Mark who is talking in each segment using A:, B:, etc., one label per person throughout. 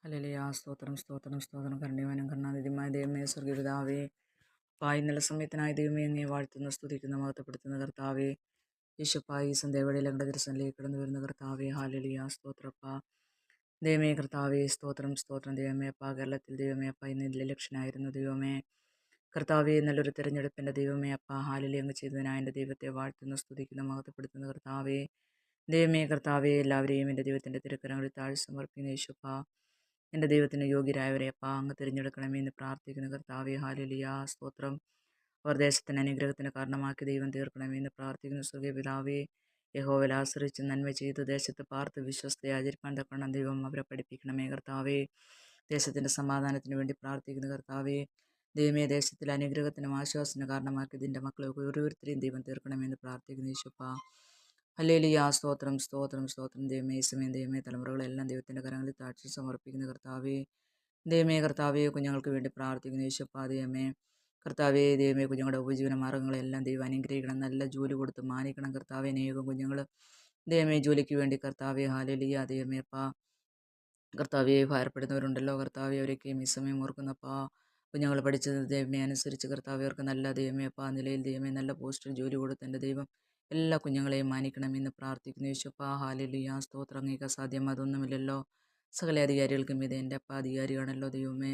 A: Hallelujah. സ്തോത്രം, സ്തോത്രം, സ്തോത്രം. കരുണ്യവാനും കരുണാനിധിയുമായ ദൈവമേ, സ്വർഗ്ഗപിതാവേ, നല്ല സമയത്തിനായ ദൈവമേ, അങ്ങേ വാഴ്ത്തുന്ന, സ്തുതിക്കുന്ന, മഹത്വപ്പെടുത്തുന്ന കർത്താവേ, യേശുപ്പാ, ഈ സന്ധ്യാവേളയിൽ അങ്ങയുടെ ദർശനത്തിലേക്ക് കടന്നു വരുന്ന കർത്താവേ, ഹല്ലേലൂയ. സ്തോത്രപ്പ ദൈവമേ, കർത്താവേ, സ്തോത്രം, സ്തോത്രം. ദൈവമേ അപ്പ, കേരളത്തിൽ ദൈവമേ അപ്പ, ഇന്ന് ഇലക്ഷനായിരുന്നു ദൈവമേ. കർത്താവേ, നല്ലൊരു തെരഞ്ഞെടുപ്പിൻ്റെ ദൈവമേ അപ്പ, ഹാലലി അങ്ങ് ചെയ്തതിനായ എൻ്റെ ദൈവത്തെ വാഴ്ത്തുന്ന, സ്തുതിക്കുന്ന, മഹത്വപ്പെടുത്തുന്ന കർത്താവേ, ദൈവമേ, കർത്താവേ, എല്ലാവരെയും എൻ്റെ ദൈവത്തിൻ്റെ തിരുക്കരങ്ങളിൽ താഴെ സമർപ്പിക്കുന്ന യേശുപ്പ, എൻ്റെ ദൈവത്തിന് യോഗ്യരായവരെ അപ്പ അങ്ങ് തിരഞ്ഞെടുക്കണമേ എന്ന് പ്രാർത്ഥിക്കുന്ന കർത്താവേ, ഹാലലിയ. സ്തോത്രം. അവർ ദേശത്തിന് അനുഗ്രഹത്തിന് കാരണമാക്കി ദൈവം തീർക്കണമേ എന്ന് പ്രാർത്ഥിക്കുന്ന സ്വർഗ്ഗപിതാവേ, യഹോവയിൽ ആശ്രയിച്ച് നന്മ ചെയ്ത് ദേശത്ത് പാർത്ത് വിശ്വസ്തയെ ആചരിപ്പാൻ തക്കണം ദൈവം അവരെ പഠിപ്പിക്കണമേ കർത്താവേ. ദേശത്തിൻ്റെ സമാധാനത്തിന് വേണ്ടി പ്രാർത്ഥിക്കുന്ന കർത്താവേ, ദൈവമേ, ദേശത്തിലെ അനുഗ്രഹത്തിനും ആശ്വാസത്തിന് കാരണമാക്കി ഇതിൻ്റെ മക്കളെ ഓരോരുത്തരെയും ദൈവം തീർക്കണമെന്ന് പ്രാർത്ഥിക്കുന്ന യേശുപ്പ, ഹല്ലേലൂയ. സ്തോത്രം, സ്തോത്രം, സ്തോത്രം. ദൈവമേ, ഈ സമയം ദൈവമേ, തലമുറകളെല്ലാം ദൈവത്തിൻ്റെ കരങ്ങളിൽ താഴ്ച സമർപ്പിക്കുന്ന കർത്താവേ, ദൈവമേ, കർത്താവേ, കുഞ്ഞുങ്ങൾക്ക് വേണ്ടി പ്രാർത്ഥിക്കുന്ന യേശുപ്പ, ദൈവമേ, കർത്താവേ, ദൈവമേ, കുഞ്ഞുങ്ങളുടെ ഉപജീവന മാർഗ്ഗങ്ങളെല്ലാം ദൈവം അനുഗ്രഹിക്കണം, നല്ല ജോലി കൊടുത്ത് മാനിക്കണം കർത്താവേ. അനേകം കുഞ്ഞുങ്ങൾ ദൈവമേ ജോലിക്ക് വേണ്ടി കർത്താവേ, ഹാലലിയ, ദൈവമേ അപ്പ, കർത്താവെ, ഭാരപ്പെടുന്നവരുണ്ടല്ലോ കർത്താവെ, അവരൊക്കെയും ഈ സമയം ഓർക്കുന്നപ്പാ, കുഞ്ഞുങ്ങൾ പഠിച്ചത് ദൈവമേ അനുസരിച്ച് കർത്താവെ, അവർക്ക് നല്ല ദൈവമേ അപ്പാ നിലയിൽ ദൈവമേ നല്ല പോസ്റ്റിൽ ജോലി കൊടുത്ത് എൻ്റെ ദൈവം എല്ലാ കുഞ്ഞുങ്ങളെയും മാനിക്കണമെന്ന് പ്രാർത്ഥിക്കുന്നു യേശുപ്പാ, ഹാലലിയ. സ്തോത്രം. അങ്ങേക്ക് അസാധ്യം അതൊന്നുമില്ലല്ലോ. സകല അധികാരികൾക്കും ഇത് എൻ്റെ അപ്പ അധികാരിയാണല്ലോ ദൈവമേ.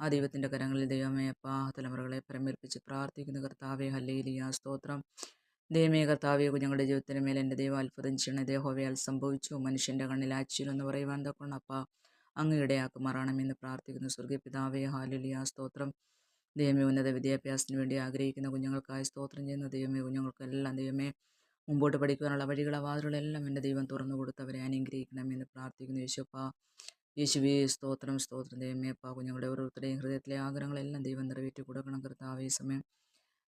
A: ആ ദൈവത്തിൻ്റെ കരങ്ങളിൽ ദൈവമേ അപ്പാ തലമുറകളെ പരമേൽപ്പിച്ച് പ്രാർത്ഥിക്കുന്ന കർത്താവെ, ഹല്ലേലൂയ. സ്തോത്രം. ദൈവമേ, കർത്താവെ, കുഞ്ഞുങ്ങളുടെ ജീവിതത്തിന് മേൽ എൻ്റെ ദൈവം അത്ഭുതം ചെയ്യണേ. ദേഹോവയാൽ സംഭവിച്ചു, മനുഷ്യൻ്റെ കണ്ണിൽ ആശ്ചര്യം പറയുവാൻ തക്കണം അപ്പ അങ്ങ് ഇടയാക്കുമാറാണമെന്ന് പ്രാർത്ഥിക്കുന്നു സ്വർഗ്ഗപിതാവേ, ഹാലലിയ. സ്തോത്രം. ദൈവമേ, ഉന്നത വിദ്യാഭ്യാസത്തിന് വേണ്ടി ആഗ്രഹിക്കുന്ന കുഞ്ഞുങ്ങൾക്കായി സ്തോത്രം ചെയ്യുന്ന ദൈവമേ, കുഞ്ഞുങ്ങൾക്കെല്ലാം ദൈവമേ മുമ്പോട്ട് പഠിക്കുവാനുള്ള വഴികളെ വാതിലുകളെല്ലാം എൻ്റെ ദൈവം തുറന്നു കൊടുത്തവരെ അനുഗ്രഹിക്കണമെന്ന് പ്രാർത്ഥിക്കുന്നു യേശുപ്പ, യേശുവേ. സ്തോത്രം, സ്തോത്രം. ദൈവമേ അപ്പ, കുഞ്ഞുങ്ങളുടെ ഓരോരുത്തരുടെയും ഹൃദയത്തിലെ ആഗ്രഹങ്ങളെല്ലാം ദൈവം നിറവേറ്റി കൊടുക്കണം കർത്താവേ. ഈ സമയം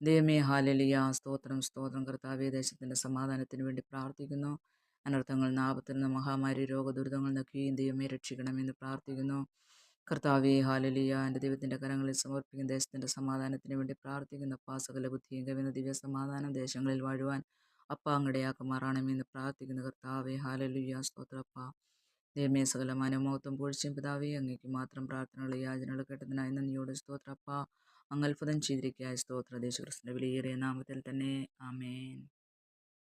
A: ദൈവമേ, ഹാലലിയ. സ്തോത്രം, സ്തോത്രം. കർത്താവേ, ദേശത്തിൻ്റെ സമാധാനത്തിന് വേണ്ടി പ്രാർത്ഥിക്കുന്നു. അനർത്ഥങ്ങളിൽ നിന്ന്, ആപത്തിൽ നിന്ന്, മഹാമാരി, രോഗദുരിതങ്ങൾ നിൽക്കുകയും ദൈവമേ രക്ഷിക്കണമെന്ന് പ്രാർത്ഥിക്കുന്നു കർത്താവേ, ഹാലലിയ. എൻ്റെ ദൈവത്തിൻ്റെ കരങ്ങളിൽ സമർപ്പിക്കുന്ന ദേശത്തിൻ്റെ സമാധാനത്തിന് വേണ്ടി പ്രാർത്ഥിക്കുന്ന അപ്പാ, സകല ബുദ്ധിയും കവിയുന്ന ദിവ്യ സമാധാനം ദേശങ്ങളിൽ വാഴുവാൻ അപ്പ അങ്ങടയാക്കുമാറാണമെന്ന് പ്രാർത്ഥിക്കുന്ന കർത്താവേ, ഹാലലിയ. സ്തോത്രപ്പ ദൈവമേ, സകല മനോമോഹത്വം പൂഴ്ചയും പിതാവേ, അങ്ങേക്ക് മാത്രം പ്രാർത്ഥനകൾ യാചനകൾ കേട്ടതിനായി നന്ദിയോട് സ്തോത്രപ്പ. അങ്ങ് അത്ഭുതം ചെയ്തിരിക്കായ സ്തോത്ര. യേശുക്രിസ്തുവിന്റെ വിലയേറിയ നാമത്തിൽ തന്നെ, ആമേൻ.